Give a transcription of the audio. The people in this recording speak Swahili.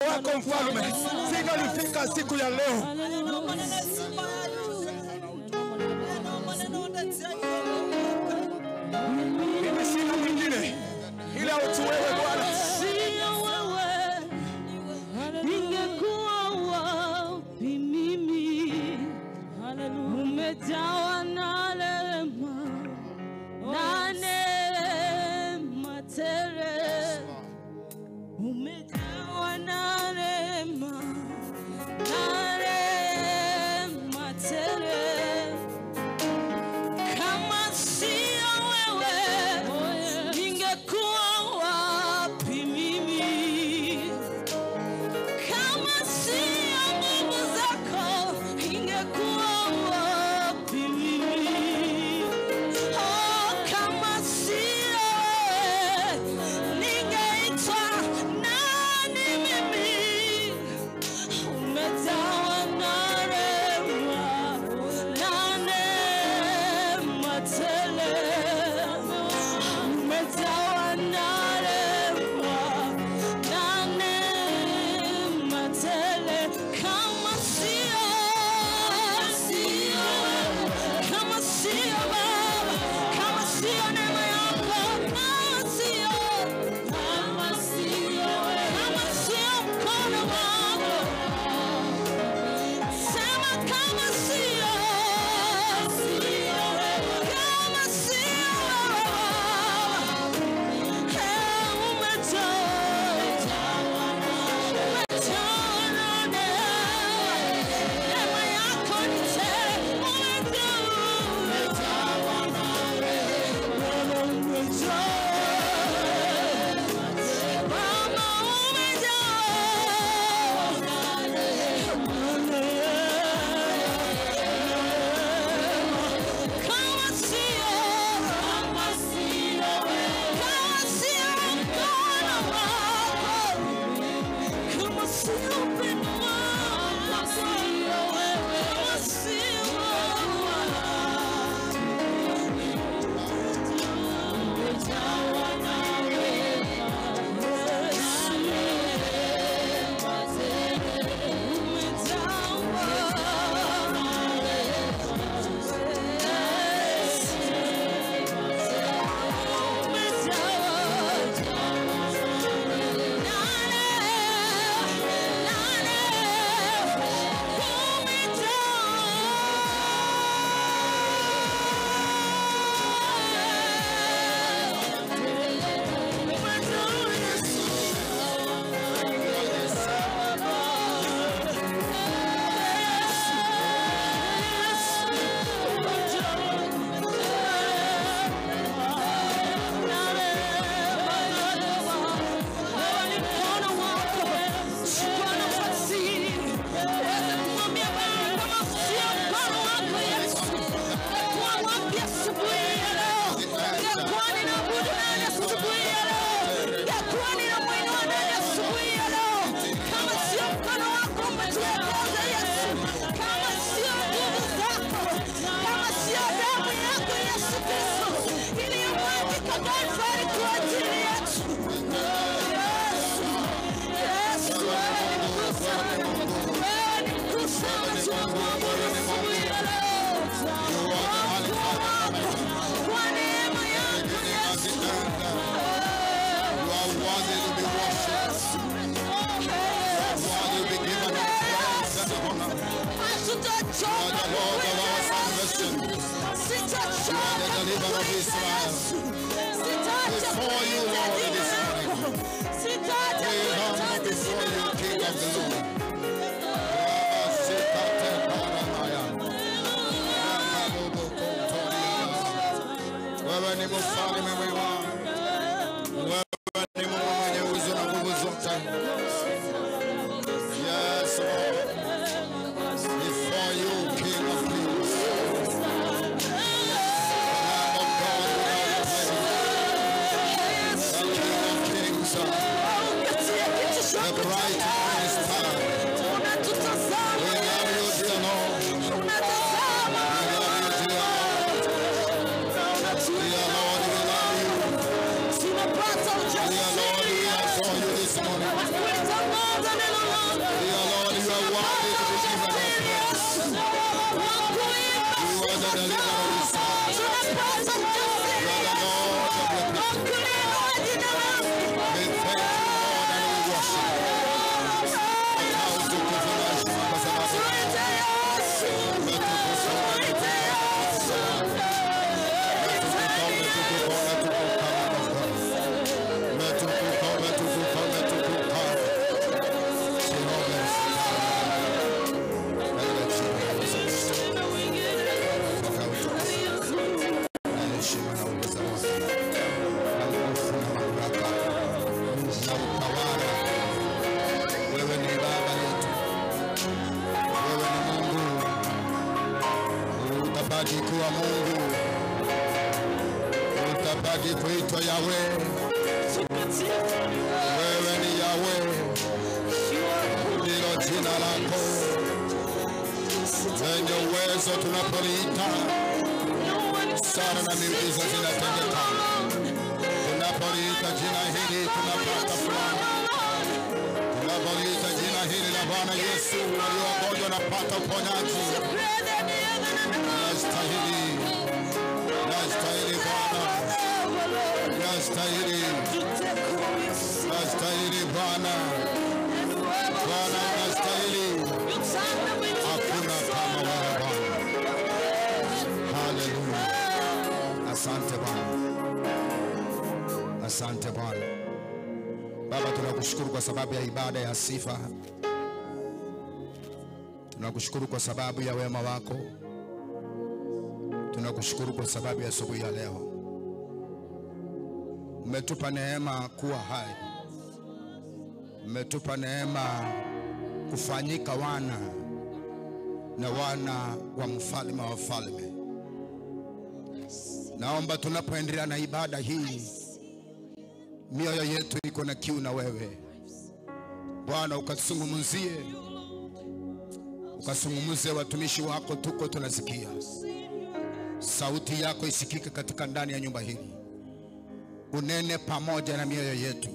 wako mfalme, singalifika siku ya leo. Mimi sina mwingine ila tu wewe Bwana. Ningekuwa wapi mimi? Umejawa na rehema na neema tele. Umejawa na rehema na neema tele. Kama sio wewe, ningekuwa wapi mimi? Kama sio nguvu zako, ningekuwa wapi mimi? Oh, kama sio ningeitwa nani mimi? Umejawa na rehema na neema tele. Umejawa na rehema na neema tele. Kama sio Baba, kama sio neema yako, kama sio mkono wako, sema kama sio Lord, we adore you this morning. Kuwa Mungu, utabaki kuitwa Yahweh. Wewe ni Yahweh, ndilo jina lako lenye uwezo. Tunapoliita sana na miujiza zinatendeka. Tunapoliita jina hili tunapata fulani. Tunapoliita jina hili la Bwana Yesu, waliogonjwa napata uponyaji. Nastahili Bwana, nastahili Bwana, Bwana nastahili. Hakuna kama wewe Bwana. Haleluya. Asante Bwana, asante Bwana. Baba, tunakushukuru kwa sababu ya ibada ya sifa. Tunakushukuru kwa sababu ya wema wako. Tunakushukuru kwa sababu ya asubuhi ya leo. Umetupa neema kuwa hai. Umetupa neema kufanyika wana na wana wa mfalme wa wafalme. Naomba tunapoendelea na ibada hii, mioyo yetu iko na kiu na wewe Bwana, ukasungumuzie watumishi wako. Tuko tunasikia sauti yako isikike katika ndani ya nyumba hii. Unene pamoja na mioyo yetu.